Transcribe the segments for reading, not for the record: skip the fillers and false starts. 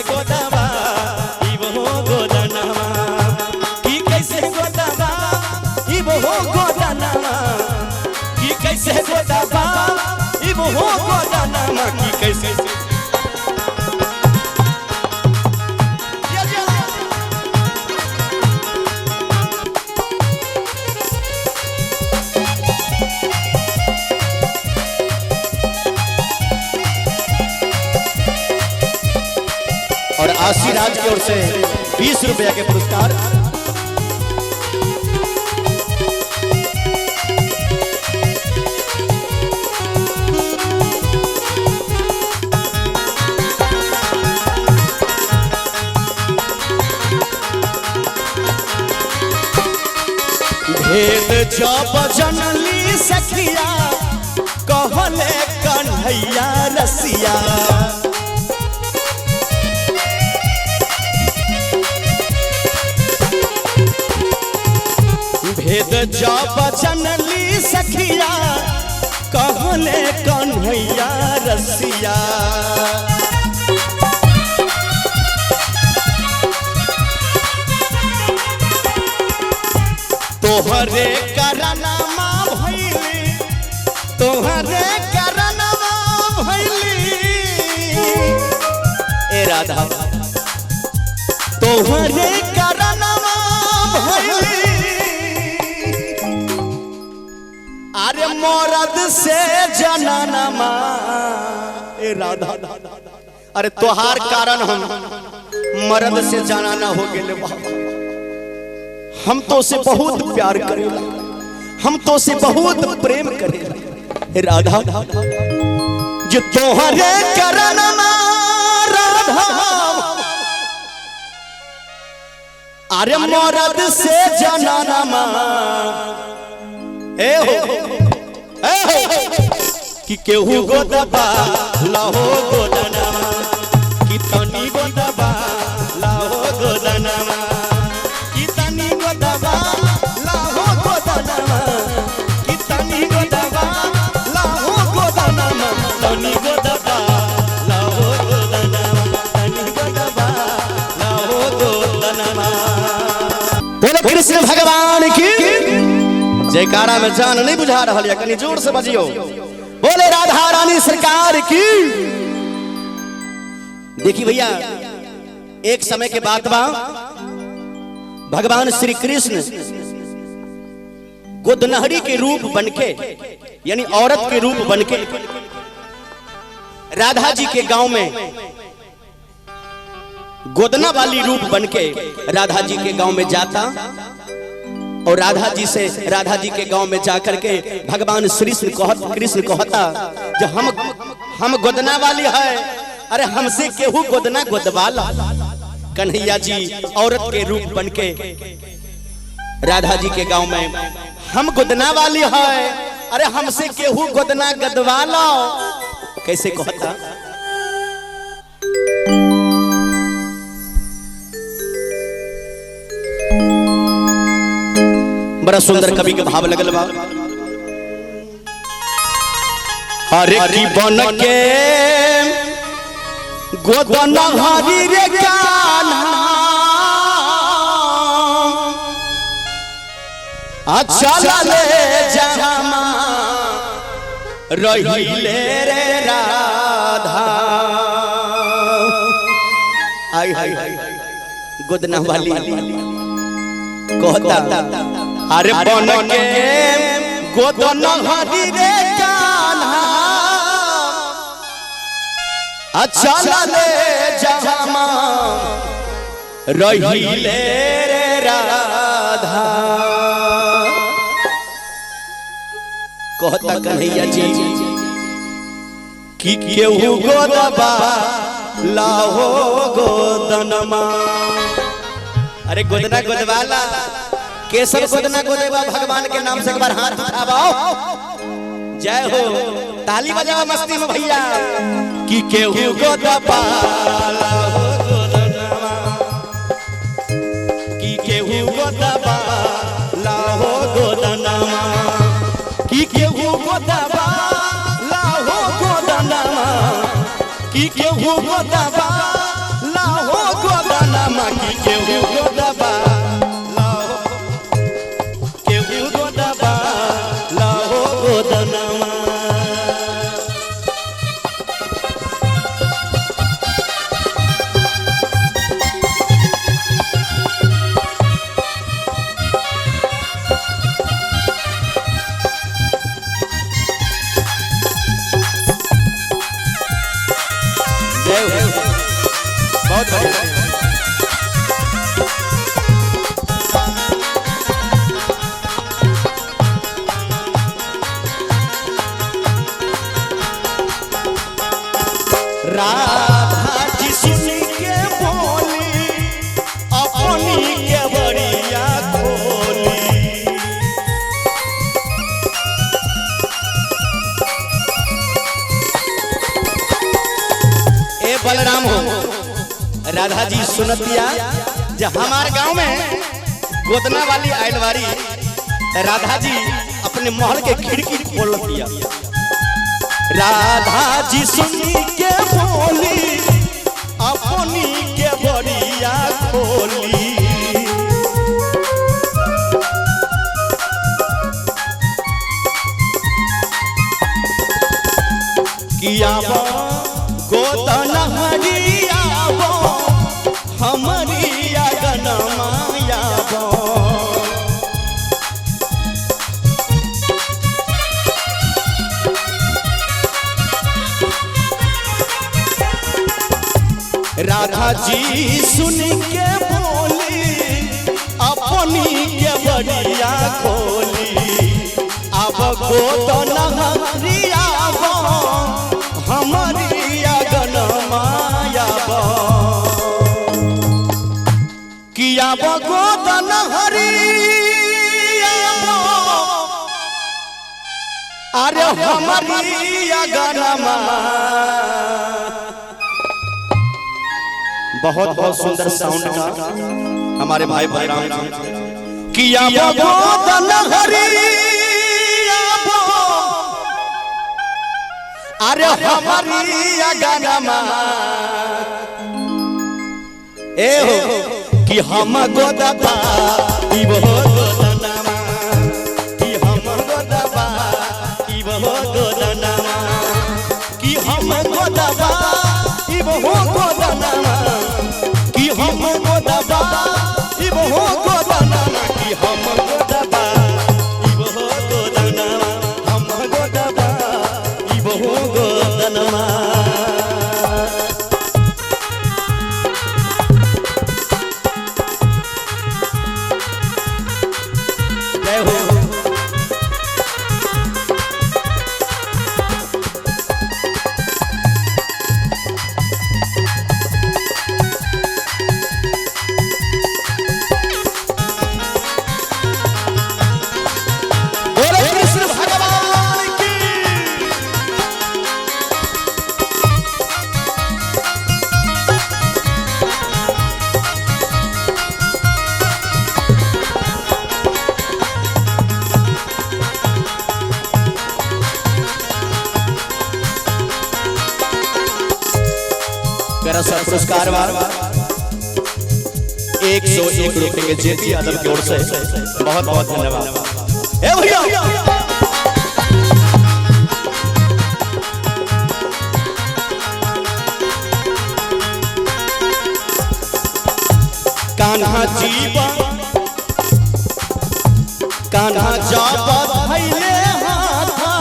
गोदबा इब हो गोदनमा की कैसे गोदबा इब हो गोदनमा की कैसे गोदबा इब हो गोदनमा की कैसे और आशीर्वाद की ओर से 20 रुपया के पुरस्कार। भेद जब जनली सखिया कहले कन्हैया रसिया भेद जब जनली सखिया कहले कन्हैया रसिया तोहरे करनमा भैली तोहरे करनमा भैली ए राधा तोहरे करनमा भैली अरे मरद से जननमा ए राधा अरे तोहार कारण हम मरद से जनाना हो गेले बाबा हम तो उसे बहुत प्यार करेला हम तो उसे बहुत प्रेम करेला राधा जो तोहरे करनमा राधा अरे मरद से जनानमा ए हो कि केहू गोदबा लाहो गोदनमा कि तनी गोदबा लाहो गोदनमा कि तनी गोदबा लाहो गोदनमा कि तनी गोदबा लाहो गोदनमा तनी गोदबा लाहो गोदनमा तनी गोदबा लाहो गोदनमा। बोलो कृष्ण भगवान की जयकारा में जान नहीं बुझा रहा है कहीं जोर से बजियो। बोले राधा रानी सरकार की। देखिए भैया एक समय के बाद भगवान श्री कृष्ण गोदनहरी के रूप बनके यानी औरत के रूप बनके राधा जी के गांव में गोदना वाली रूप बनके राधा जी के गांव में जाता और राधा जी के गांव में जाकर के भगवान श्री कृष्ण कहता जो हम गोदना वाली है अरे हमसे केहू गोदना गोदवाला। कन्हैया जी औरत के रूप बनके राधा जी के गांव में हम गोदना वाली है अरे हमसे केहू गोदना गदवाला। कैसे कहता बड़ा सुंदर कवि के भाव लगल बा। हरे की बन के गोदना हरी रे कान्हा अच्छा ले जहां रहिले रे राधा। आई हाय गोदना वाली कहता अरे बन के गोदना हरी रे कान्हा अच्छा ले जहां रहिले रे राधा। कहता कन्हैया जी कि केहू गोदबा लाहो गोदनमा। अरे गोदना गोदवाला केसर गोदना गोदेवा भगवान के नाम से एक बार हाथ उठाओ जय हो ताली बजाओ मस्ती में भैया कि केहू गोदबा लाहो गोदनमा कि केहू गोदबा लाहो गोदनमा कि केहू गोदबा लाहो गोदनमा कि केहू गोदबा लाहो बहुत बढ़िया। राधा जी सुन के बोली अपनी के बड़िया खोली। ए बलराम हो, राधा जी सुनतिया जब हमारे गांव में गोदना वाली आयलवारी राधा जी अपने महल के खिड़की खोल दिया। राधा जी सुन के बोली अपनी के बड़िया खोली। किया गोदन हरियावो हमारी अगन मायावो। राधा जी सुन के बोली अपनी के बड़िया खोली। अब गोदन हरियावो हमारी अगन मायावो। किया गोदन हरियावो अरे हमारी अगन बहुत बहुत सुंदर साउंड का हमारे भाई बलराम जी। किया गोदन हरियावो अरे हमारी अगनमा। ए हो कि हम गोदबा इबो गोदनमा। कि हम गोदबा इबो गोदनमा। कि हम गोदबा इबो गोदनमा। कि हम गोदबा इबो गोदनमा। कि हम गोदबा इबो गोदनमा। हम गोदबा इबो गोदनमा। जय हो। मेरा सब पुरस्कार 101 रुपए के जेपी यादव की ओर से बहुत बहुत धन्यवाद। ए भैया कान्हा जीवा कान्हा जाबा भइले हाथा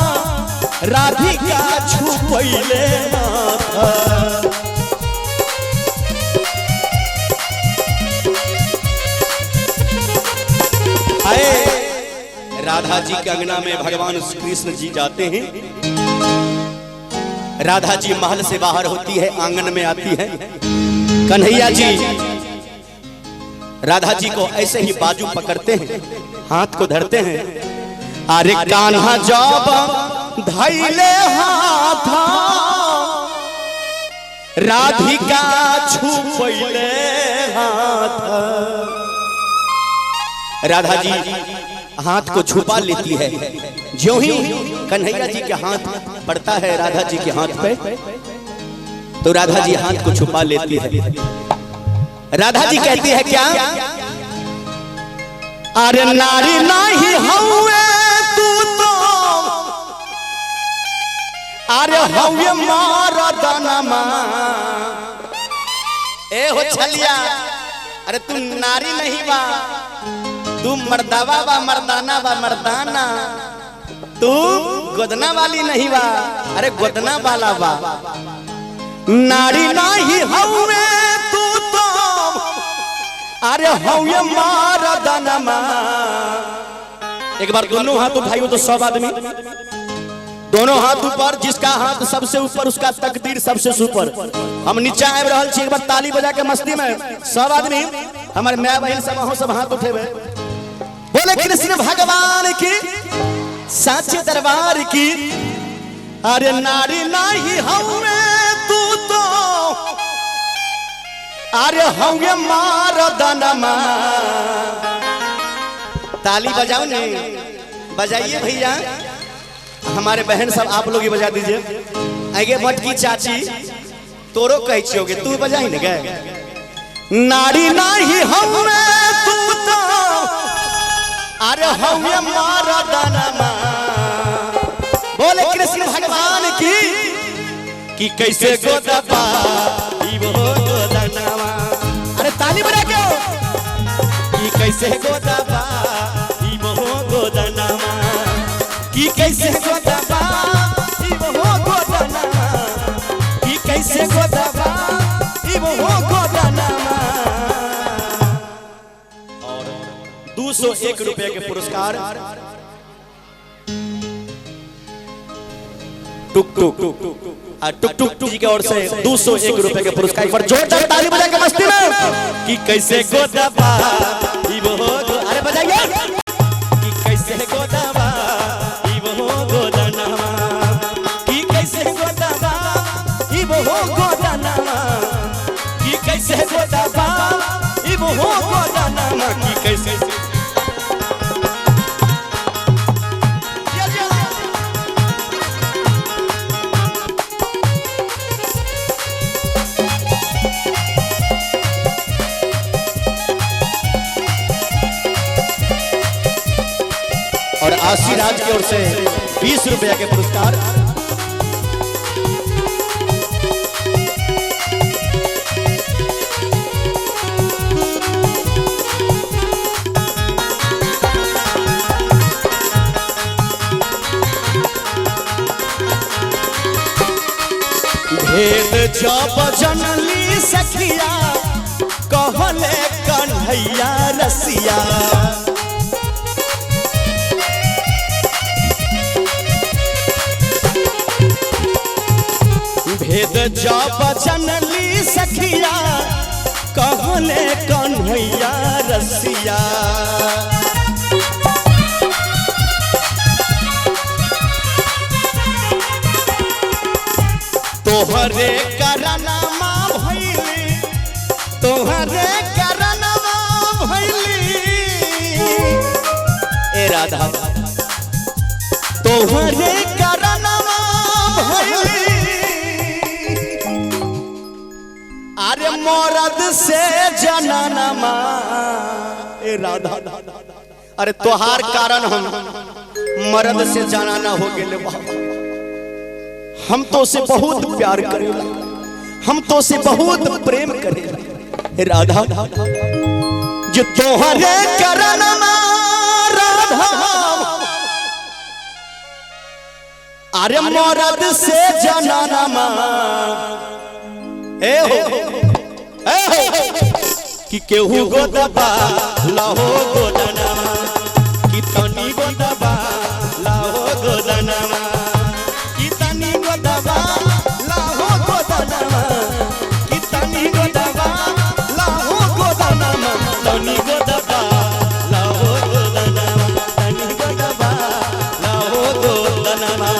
राधिका छुपैले हाथा। राधा जी के अंगना में भगवान कृष्ण जी जाते हैं। राधा जी महल से बाहर होती है, आंगन में आती है। कन्हैया जी राधा जी को ऐसे ही बाजू पकड़ते हैं, हाथ को धरते हैं। अरे कान्हा जब धैले हाथा राधिका छुपैले हाथा। राधा जी हाथ को छुपा लेती है। ज्यों ही कन्हैया जी के हाथ पड़ता है राधा जी के हाथ पे तो राधा जी हाथ को छुपा लेती है। राधा जी कहती है क्या? अरे नारी नहीं हवे तू तो अरे हवे मर्दनमा। ए हो छलिया, अरे तू नारी नहीं बा, तू मर्दावा बा, मर्दाना बा, मर्दाना। तू गोदना वाली नहीं बा, अरे गोदना वाला बा। नारी नहीं हवे तू तो अरे हवे मर्दनमा। एक बार दोनों हाथ उठाइयो तो सब आदमी, दोनों हाथ ऊपर, जिसका हाथ सबसे ऊपर उसका तकदीर सबसे सुपर। हम नीचे आए रहल छी, एक बार ताली बजा के मस्ती में सब आदमी, हमारे माय बहन सब वहां सब हाथ उठेबे, बोले कृष्ण भगवान की साचे दरबार की। अरे नारी नहीं हवे तू तो अरे हवे मर्दनमा। ताली बजाओ नहीं, बजाइए भैया, हमारे बहन सब आप लोग ही बजा दीजिए। आगे मटकी चाची तोरो कह छियोगे, तू बजाई न गए। नारी नहीं हवे तू तो अरे हवे मर्दनमा। बोले कृष्ण भगवान की कैसे गोदबा वो गोदनमा। अरे ताली बजा के कि कैसे गोदबा वो गोदनमा, कि कैसे गोदबा वो गोदनमा, कि कैसे गोदबा वो गोदनमा। और 201 रुपए के पुरस्कार टुक टुक जी की ओर से 201 रुपए के पुरस्कार पर जोरदार ताली बजा के मस्ती में। कि कैसे गोदबा वो, अरे बजाइए, कि कैसे गोदबा वो गोदनमा, कि कैसे गोदबा वो गोदनमा, कि कैसे गोदबा वो गोदनमा, कि कैसे। और आशीर्वाद की ओर से 20 रुपया के पुरस्कार। भेद जब जनली सखिया कहले कन्हैया रसिया। भेद जब जनली सखिया कहले कन्हैया रसिया। तोहरे करनमा भइली, तोहरे करनमा भइली ए राधा, तोहरे करनमा भइली। अरे मरद से जननमा ए राधा, अरे तोहार कारण हम मरद से जनाना हो गेले बाबा। हम तो से बहुत प्यार करेला, हम तो से बहुत प्रेम करेला राधा। जो तोहरे करनमा राधा, अरे मरद से जनानमा ए हो कि केहू गोदबा लाहो गोदनमा, कि तनी गोदबा लाहो गोदनमा, कि तनी गोदबा लाहो गोदनमा, कि तनी गोदबा लाहो गोदनमा, तनी गोदबा लाहो गोदनमा, तनी गोदबा लाहो गोदनमा।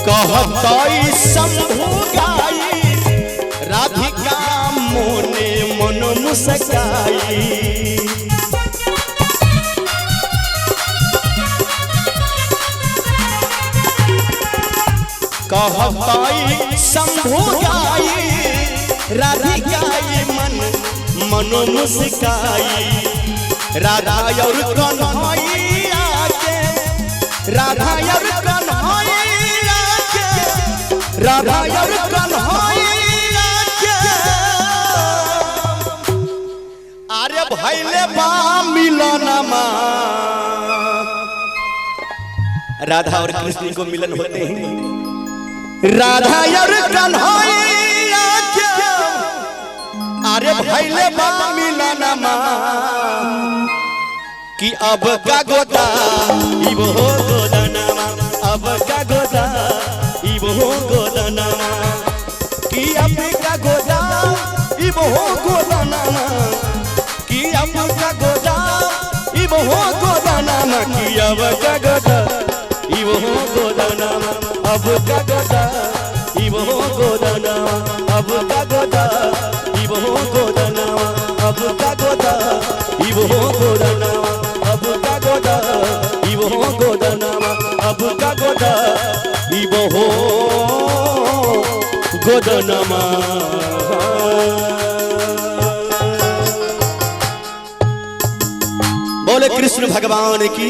कहताई शंभु गाई राधिका मोने मन मुस्काई। कहताई शंभु गाई राधिकाई मन मनो मुस्काई राधा और कन्हैया के राधा और कन्हैया के राधा और कन्हैया के अरे भैले बा मिलनमा राधा और कृष्ण को मिलन होते हैं राधा और कन्हैया के अरे भैले बा मिलनमा कि अब का गोदा इबो गोदनमा अब का गोदा इबो गोदनमा कि अब का गोदा इबो गोदनमा कि अब का गोदा इबो गोदनमा कि अब का गोदा इबो गोदनमा अब का गोदा इबो गोदनमा अब का गोदा इबो गोदनमा अब का गोदा इबो गोदनमा अब का गोदा इबो गोदनमा अब का गोदा इबो गोदनमा। बोले कृष्ण भगवान की।